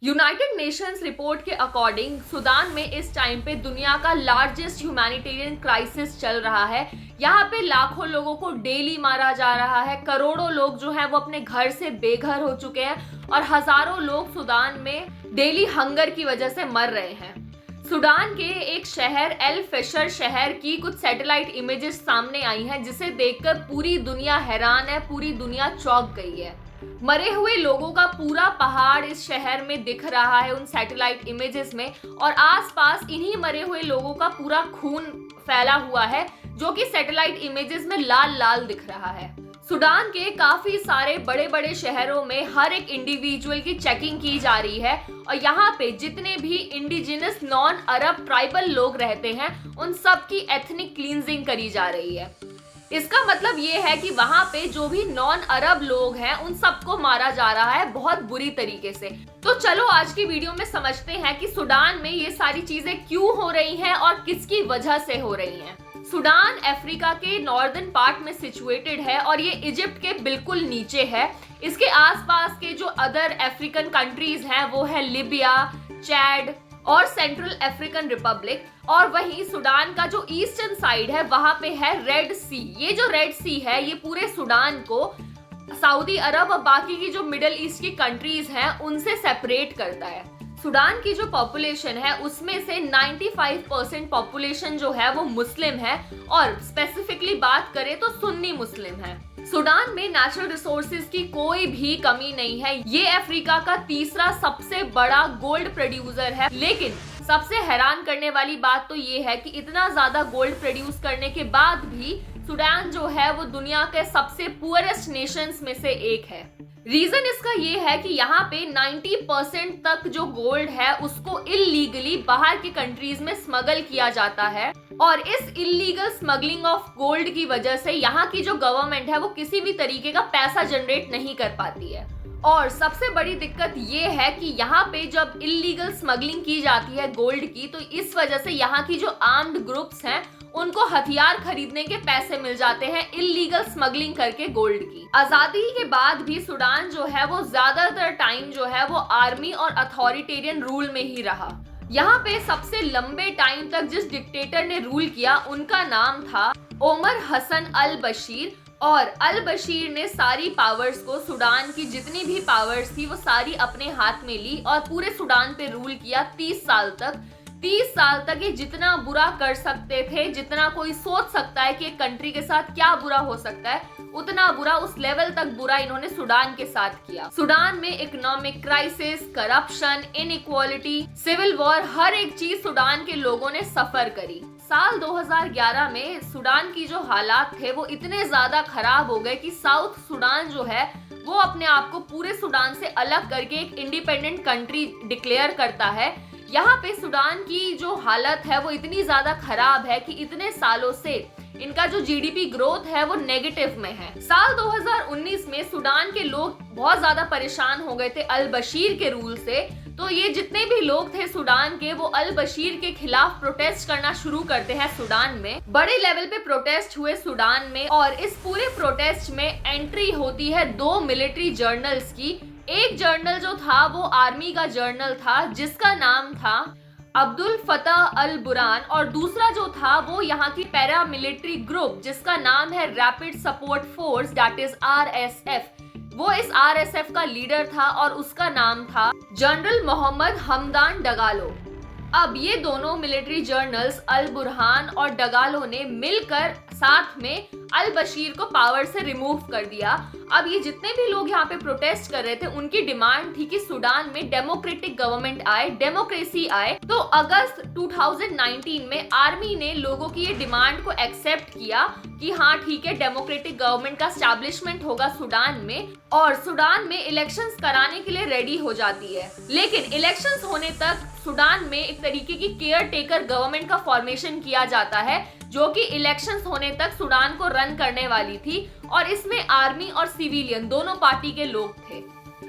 United Nations report के according Sudan में इस टाइम पे दुनिया का लार्जेस्ट ह्यूमैनिटेरियन क्राइसिस चल रहा है। यहाँ पे लाखों लोगों को डेली मारा जा रहा है, करोड़ों लोग जो हैं वो अपने घर से बेघर हो चुके हैं और हजारों लोग सूडान में डेली हंगर की वजह से मर रहे हैं। सूडान के एक शहर एल फिशर शहर की कुछ सैटेलाइट इमेजेस सामने आई हैं, जिसे देखकर पूरी दुनिया हैरान है, पूरी दुनिया चौंक गई है। मरे हुए लोगों का पूरा पहाड़ इस शहर में दिख रहा है उन सैटेलाइट इमेजेस में, और आसपास इन्हीं मरे हुए लोगों का पूरा खून फैला हुआ है, जो कि सैटेलाइट इमेजेस में लाल लाल दिख रहा है। सूडान के काफी सारे बड़े बड़े शहरों में हर एक इंडिविजुअल की चेकिंग की जा रही है, और यहाँ पे जितने भी इंडिजिनस नॉन अरब ट्राइबल लोग रहते हैं उन सब की एथनिक क्लींजिंग करी जा रही है। इसका मतलब ये है कि वहां पे जो भी नॉन अरब लोग हैं उन सबको मारा जा रहा है बहुत बुरी तरीके से। तो चलो आज की वीडियो में समझते हैं कि सूडान में ये सारी चीजें क्यों हो रही हैं और किसकी वजह से हो रही हैं। सूडान अफ्रीका के नॉर्दर्न पार्ट में सिचुएटेड है और ये इजिप्ट के बिल्कुल नीचे है। इसके आसपास के जो अदर अफ्रीकन कंट्रीज हैं वो है लिबिया, चैड और सेंट्रल अफ्रीकन रिपब्लिक, और वहीं सूडान का जो ईस्टर्न साइड है वहां पे है रेड सी। ये जो रेड सी है ये पूरे सूडान को सऊदी अरब और बाकी की जो मिडिल ईस्ट की कंट्रीज हैं उनसे सेपरेट करता है। सूडान की जो पॉपुलेशन है उसमें से 95% पॉपुलेशन जो है वो मुस्लिम है, और स्पेसिफिकली बात करें तो सुन्नी मुस्लिम है। सूडान में नेचुरल रिसोर्सेज की कोई भी कमी नहीं है। ये अफ्रीका का तीसरा सबसे बड़ा गोल्ड प्रोड्यूसर है, लेकिन सबसे हैरान करने वाली बात तो ये है कि इतना ज्यादा गोल्ड प्रोड्यूस करने के बाद भी सूडान जो है वो दुनिया के सबसे पुअरेस्ट नेशंस में से एक है। रीजन इसका ये है कि यहाँ पे 90% तक जो गोल्ड है उसको इलीगली बाहर की कंट्रीज में स्मगल किया जाता है, और इस इलीगल स्मगलिंग ऑफ गोल्ड की वजह से यहाँ की जो गवर्नमेंट है वो किसी भी तरीके का पैसा जनरेट नहीं कर पाती है। और सबसे बड़ी दिक्कत ये है कि यहाँ पे जब इलीगल स्मगलिंग की जाती है गोल्ड की, तो इस वजह से यहाँ की जो आर्म्ड ग्रुप्स हैं उनको हथियार खरीदने के पैसे मिल जाते हैं इलीगल स्मगलिंग करके गोल्ड की। आजादी के बाद भी सूडान जो है वो ज्यादातर टाइम जो है वो आर्मी और अथॉरिटेरियन रूल में ही रहा। यहाँ पे सबसे लंबे टाइम तक जिस डिक्टेटर ने रूल किया उनका नाम था ओमर हसन अल बशीर, और अल बशीर ने सारी पावर्स को, सूडान की जितनी भी पावर्स थी वो सारी अपने हाथ में ली और पूरे सूडान पे रूल किया 30 साल तक। 30 साल तक ये जितना बुरा कर सकते थे, जितना कोई सोच सकता है कि एक कंट्री के साथ क्या बुरा हो सकता है, उतना बुरा, उस लेवल तक बुरा इन्होंने सूडान के साथ किया। सूडान में economic crisis, corruption, inequality, civil war, हर एक चीज सूडान के लोगों ने सफर करी। साल 2011 में सूडान की जो हालात थे वो इतने ज्यादा खराब हो गए कि साउथ सूडान जो है वो अपने आप को पूरे सूडान से अलग करके एक इंडिपेंडेंट कंट्री डिक्लेयर करता है। यहाँ पे सूडान की जो हालत है वो इतनी ज्यादा खराब है कि इतने सालों से इनका जो जीडीपी ग्रोथ है वो नेगेटिव में है। साल 2019 में सूडान के लोग बहुत ज्यादा परेशान हो गए थे अल बशीर के रूल से, तो ये जितने भी लोग थे सूडान के वो अल बशीर के खिलाफ प्रोटेस्ट करना शुरू करते हैं। सूडान में बड़े लेवल पे प्रोटेस्ट हुए सूडान में, और इस पूरे प्रोटेस्ट में एंट्री होती है 2 मिलिट्री जर्नल्स की। एक जर्नल जो था वो आर्मी का जर्नल था जिसका नाम था अब्दुल फतह अल बुरान, और दूसरा जो था वो यहाँ की पैरा मिलिट्री ग्रुप जिसका नाम है rapid support force, that is RSF। वो इस RSF का लीडर था और उसका नाम था जनरल मोहम्मद हमदान डगालो। अब ये दोनों मिलिट्री जर्नल्स अल बुरहान और डगालो ने मिलकर साथ में अल बशीर को पावर से रिमूव कर दिया। अब ये जितने भी लोग यहाँ पे प्रोटेस्ट कर रहे थे उनकी डिमांड थी कि सूडान में डेमोक्रेटिक गवर्नमेंट आए, डेमोक्रेसी आए। तो अगस्त 2019 में आर्मी ने लोगों की ये डिमांड को एक्सेप्ट किया कि हाँ ठीक है, डेमोक्रेटिक गवर्नमेंट का एस्टैब्लिशमेंट होगा सूडान में, और सूडान में इलेक्शंस कराने के लिए रेडी हो जाती है। लेकिन इलेक्शंस होने तक सूडान में एक तरीके की केयर टेकर गवर्नमेंट का फॉर्मेशन किया जाता है, जो कि इलेक्शंस होने तक सूडान को रन करने वाली थी, और इसमें आर्मी और सिविलियन दोनों पार्टी के लोग थे।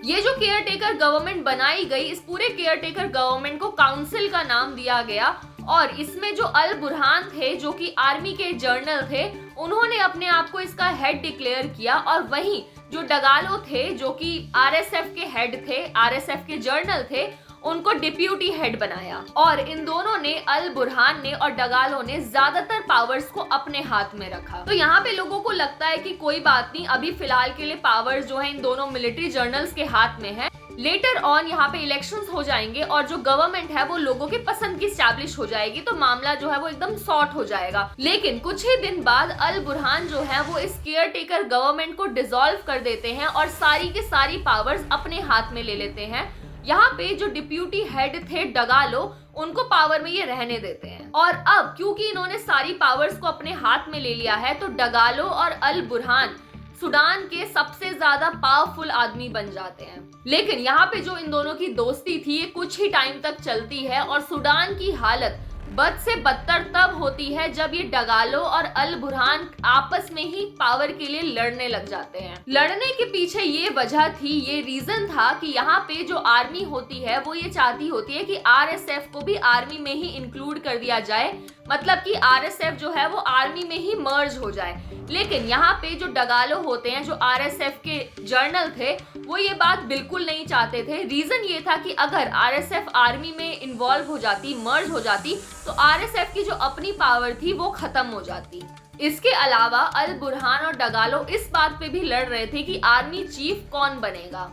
ये जो केयर टेकर गवर्नमेंट बनाई गई, इस पूरे केयर टेकर गवर्नमेंट को काउंसिल का नाम दिया गया, और इसमें जो अल बुरहान थे जो कि आर्मी के जर्नल थे, उन्होंने अपने आप को इसका हेड डिक्लेयर किया, और वहीं जो डगालो थे, जो कि आरएसएफ के हेड थे, आरएसएफ के जर्नल थे, उनको डिप्यूटी हेड बनाया। और इन दोनों ने, अल बुरहान ने और डगालो ने, ज्यादातर पावर्स को अपने हाथ में रखा। तो यहाँ पे लोगों को लगता है कि कोई बात नहीं, अभी फिलहाल के लिए पावर्स जो है इन दोनों मिलिट्री जर्नल्स के हाथ में है। लेटर ऑन यहाँ पे इलेक्शंस हो जाएंगे और जो गवर्नमेंट है वो लोगों के पसंद की स्टैब्लिश हो जाएगी, तो मामला जो है वो एकदम सॉर्ट हो जाएगा। लेकिन कुछ ही दिन बाद अल बुरहान जो है वो इस केयर टेकर गवर्नमेंट को डिसॉल्व कर देते हैं और सारी की सारी पावर्स अपने हाथ में ले लेते हैं। यहाँ पे जो डिप्यूटी हेड थे डगालो, उनको पावर में ये रहने देते हैं। और अब क्योंकि इन्होंने सारी पावर्स को अपने हाथ में ले लिया है, तो डगालो और अल बुरहान सूडान के सबसे ज्यादा पावरफुल आदमी बन जाते हैं। लेकिन यहाँ पे जो इन दोनों की दोस्ती थी ये कुछ ही टाइम तक चलती है और सूडान की हालत बद से बदतर तब होती है जब ये डगालो और अल बुरहान आपस में ही पावर के लिए लड़ने लग जाते हैं। लड़ने के पीछे ये वजह थी, ये रीजन था कि यहाँ पे जो आर्मी होती है वो ये चाहती होती है कि आरएसएफ को भी आर्मी में ही इंक्लूड कर दिया जाए, मतलब कि आरएसएफ जो है वो आर्मी में ही मर्ज हो जाए। लेकिन यहाँ पे जो डगालो होते हैं, जो आरएसएफ के जर्नल थे, वो ये बात बिल्कुल नहीं चाहते थे। रीजन ये था कि अगर आरएसएफ आर्मी में इन्वॉल्व हो जाती, मर्ज हो जाती, तो आरएसएफ की जो अपनी पावर थी वो खत्म हो जाती। इसके अलावा अल बुरहान और डगालो इस बात पे भी लड़ रहे थे कि आर्मी चीफ कौन बनेगा।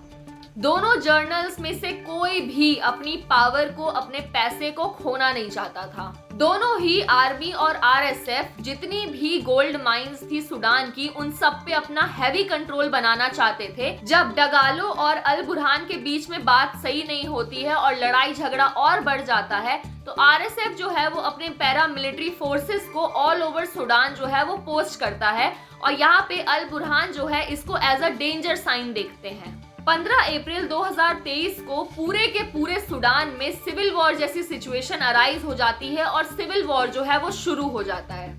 दोनों जर्नल्स में से कोई भी अपनी पावर को, अपने पैसे को खोना नहीं चाहता था। दोनों ही आर्मी और आरएसएफ जितनी भी गोल्ड माइंस थी सूडान की, उन सब पे अपना हैवी कंट्रोल बनाना चाहते थे। जब डगालो और अल बुरहान के बीच में बात सही नहीं होती है और लड़ाई झगड़ा और बढ़ जाता है, तो आरएसएफ जो है वो अपने पैरा मिलिट्री फोर्सेस को ऑल ओवर सूडान जो है वो पोस्ट करता है और यहाँ पे अल बुरहान जो है इसको एज अ डेंजर साइन देखते हैं। 15 अप्रैल 2023 को पूरे के पूरे सूडान में सिविल वॉर जैसी सिचुएशन अराइज हो जाती है और सिविल वॉर जो है वो शुरू हो जाता है।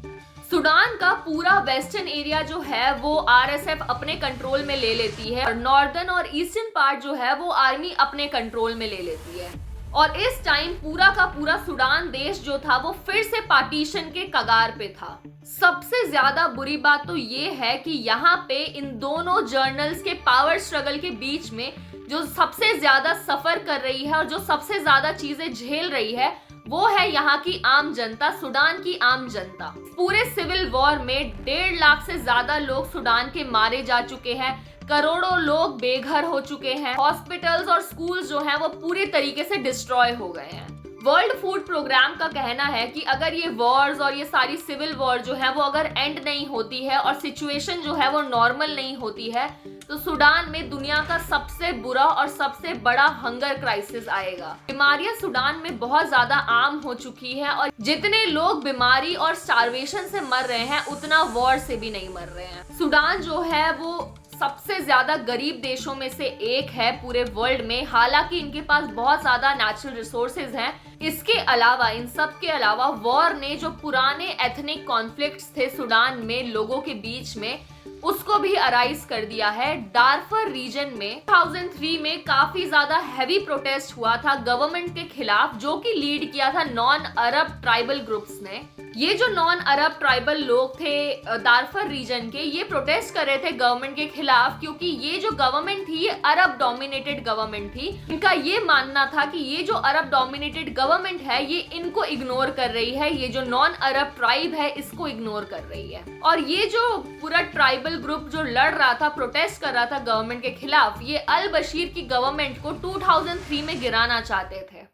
सूडान का पूरा वेस्टर्न एरिया जो है वो आरएसएफ अपने कंट्रोल में ले लेती है और नॉर्दर्न और ईस्टर्न पार्ट जो है वो आर्मी अपने कंट्रोल में ले लेती है। और इस टाइम पूरा का पूरा सूडान देश जो था वो फिर से पार्टीशन के कगार पे था। सबसे ज्यादा बुरी बात तो ये है कि यहाँ पे इन दोनों जर्नल्स के पावर स्ट्रगल के बीच में जो सबसे ज्यादा सफर कर रही है और जो सबसे ज्यादा चीजें झेल रही है वो है यहाँ की आम जनता, सूडान की आम जनता। पूरे सिविल वॉर में 1.5 लाख से ज्यादा लोग सूडान के मारे जा चुके हैं, करोड़ों लोग बेघर हो चुके हैं, हॉस्पिटल्स और स्कूल्स जो हैं वो पूरी तरीके से डिस्ट्रॉय हो गए हैं। वर्ल्ड फूड प्रोग्राम का कहना है कि अगर ये वॉर्स और ये सारी सिविल वॉर जो है वो अगर एंड नहीं होती है और सिचुएशन जो है वो नॉर्मल नहीं होती है, तो सूडान में दुनिया का सबसे बुरा और सबसे बड़ा हंगर क्राइसिस आएगा। बीमारियां सूडान में बहुत ज्यादा आम हो चुकी है और जितने लोग बीमारी और स्टार्वेशन से मर रहे हैं उतना वॉर से भी नहीं मर रहे हैं। सूडान जो है वो सबसे ज्यादा गरीब देशों में से एक है पूरे वर्ल्ड में, हालांकि इनके पास बहुत ज्यादा नेचुरल रिसोर्सेज हैं। इसके अलावा, इन सब के अलावा, वॉर ने जो पुराने एथनिक कॉन्फ्लिक्ट्स थे सूडान में लोगों के बीच में, उसको भी अराइज कर दिया है। डार्फर रीजन में 2003 में काफी ज्यादा हैवी प्रोटेस्ट हुआ था गवर्नमेंट के खिलाफ, जो कि लीड किया था नॉन अरब ट्राइबल ग्रुप्स ने। ये जो नॉन अरब ट्राइबल लोग थे डार्फर रीजन के, ये प्रोटेस्ट कर रहे थे गवर्नमेंट के खिलाफ क्योंकि ये जो गवर्नमेंट थी ये अरब डोमिनेटेड गवर्नमेंट थी। इनका ये मानना था कि ये जो अरब डोमिनेटेड गवर्नमेंट है ये इनको इग्नोर कर रही है, ये जो नॉन अरब ट्राइब है इसको इग्नोर कर रही है। और ये जो पूरा ट्राइबल ग्रुप जो लड़ रहा था, प्रोटेस्ट कर रहा था गवर्नमेंट के खिलाफ, ये अल बशीर की गवर्नमेंट को 2003 में गिराना चाहते थे।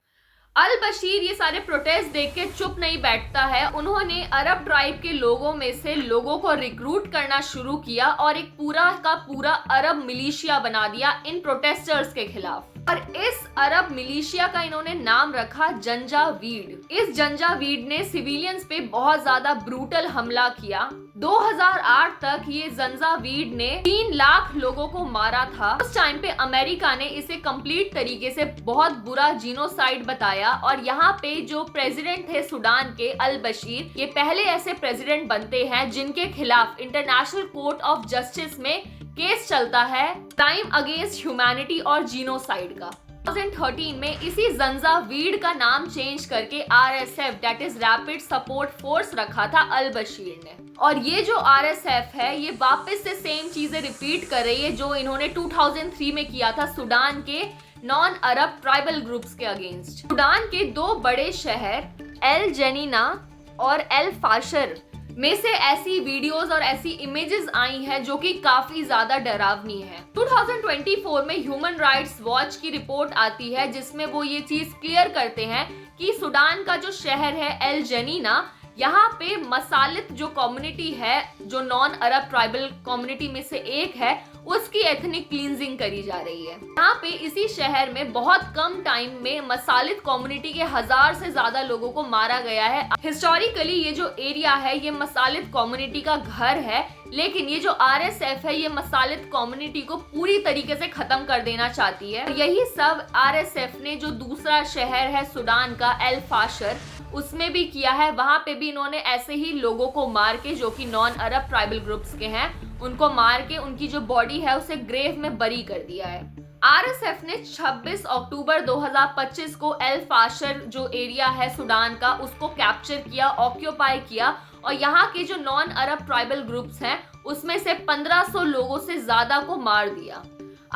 अल बशीर ये सारे प्रोटेस्ट देख के चुप नहीं बैठता है। उन्होंने अरब ट्राइब के लोगों में से लोगों को रिक्रूट करना शुरू किया और एक पूरा का पूरा अरब मिलिशिया बना दिया इन प्रोटेस्टर्स के खिलाफ। और इस अरब मिलिशिया का इन्होंने नाम रखा जंजावीड। इस जंजावीड ने सिविलियंस पे बहुत ज्यादा ब्रूटल हमला किया। 2008 तक ये जंजावीड ने 3 लाख लोगों को मारा था। उस टाइम पे अमेरिका ने इसे कंप्लीट तरीके से बहुत बुरा जीनोसाइड बताया और यहाँ पे जो प्रेसिडेंट थे सूडान के, अल बशीर, ये पहले ऐसे प्रेसिडेंट बनते हैं जिनके खिलाफ इंटरनेशनल कोर्ट ऑफ जस्टिस में केस चलता है क्राइम अगेंस्ट ह्यूमैनिटी और जीनोसाइड का। 2013 में इसी जंजावीड का नाम चेंज करके RSF that is rapid support force रखा था अल बशीर ने। और ये जो RSF है ये वापस से सेम चीजें रिपीट कर रही है जो इन्होंने 2003 में किया था सुडान के नॉन अरब ट्राइबल ग्रुप्स के अगेंस्ट। सुडान के दो बड़े शहर एल जनीना और एल फाशर में से ऐसी वीडियोस और ऐसी इमेजेस आई हैं जो कि काफी ज्यादा डरावनी है। 2024 में ह्यूमन राइट्स वॉच की रिपोर्ट आती है जिसमें वो ये चीज क्लियर करते हैं कि सुडान का जो शहर है एल जनीना, यहाँ पे मसालित जो कम्युनिटी है जो नॉन अरब ट्राइबल कम्युनिटी में से एक है उसकी एथनिक क्लींजिंग करी जा रही है। यहाँ पे इसी शहर में बहुत कम टाइम में मसालित कम्युनिटी के 1000 से ज्यादा लोगों को मारा गया है। हिस्टोरिकली ये जो एरिया है ये मसालित कम्युनिटी का घर है, लेकिन ये जो RSF है ये मसालित कम्युनिटी को पूरी तरीके से खत्म कर देना चाहती है। यही सब RSF ने जो दूसरा शहर है सुडान का एल फाशर उसमें भी किया है। वहां पे भी इन्होंने ऐसे ही लोगों को मार के जो कि नॉन अरब ट्राइबल ग्रुप्स के हैं उनको मार के उनकी जो बॉडी है उसे ग्रेव में बरी कर दिया है। RSF ने 26 अक्टूबर 2025 को एल फाशर जो एरिया है सुडान का उसको कैप्चर किया, ऑक्यूपाई किया और यहाँ के जो नॉन अरब ट्राइबल ग्रुप्स हैं उसमें से 1500 लोगों से ज्यादा को मार दिया।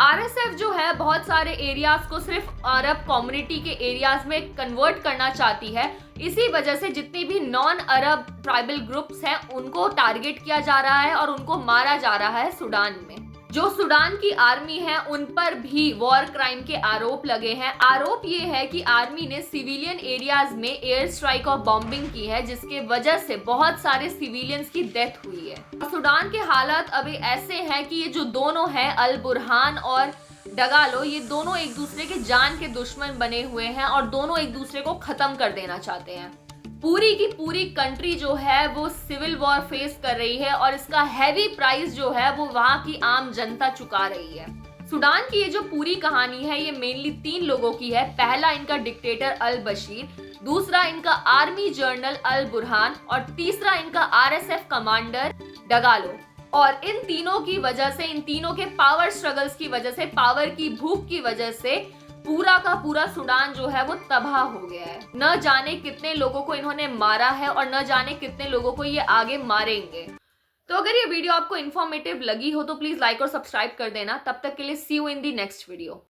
RSF जो है बहुत सारे एरियाज को सिर्फ अरब कम्युनिटी के एरियाज में कन्वर्ट करना चाहती है। इसी वजह से जितनी भी नॉन अरब ट्राइबल ग्रुप्स हैं उनको टारगेट किया जा रहा है और उनको मारा जा रहा है सुडान में। जो सुडान की आर्मी है उन पर भी वॉर क्राइम के आरोप लगे हैं। आरोप ये है कि आर्मी ने सिविलियन एरियाज में एयर स्ट्राइक और बॉम्बिंग की है जिसके वजह से बहुत सारे सिविलियंस की डेथ हुई है। सुडान के हालात अभी ऐसे हैं कि ये जो दोनों हैं अल बुरहान और डगालो ये दोनों एक दूसरे के जान के दुश्मन बने हुए हैं और दोनों एक दूसरे को खत्म कर देना चाहते हैं। पूरी की पूरी कंट्री जो है वो सिविल वॉर फेस कर रही है और इसका हैवी प्राइस जो है वो वहां की आम जनता चुका रही है। सुडान की ये जो पूरी कहानी है ये मेनली 3 लोगों की है। पहला इनका डिक्टेटर अल बशीर, दूसरा इनका आर्मी जनरल अल बुरहान और तीसरा इनका RSF कमांडर डगालो। और इन तीनों की वजह से, इन तीनों के पावर स्ट्रगल्स की वजह से, पावर की भूख की वजह से पूरा का पूरा सुडान जो है वो तबाह हो गया है। न जाने कितने लोगों को इन्होंने मारा है और न जाने कितने लोगों को ये आगे मारेंगे। तो अगर ये वीडियो आपको इन्फॉर्मेटिव लगी हो तो प्लीज लाइक और सब्सक्राइब कर देना। तब तक के लिए see you in the next video.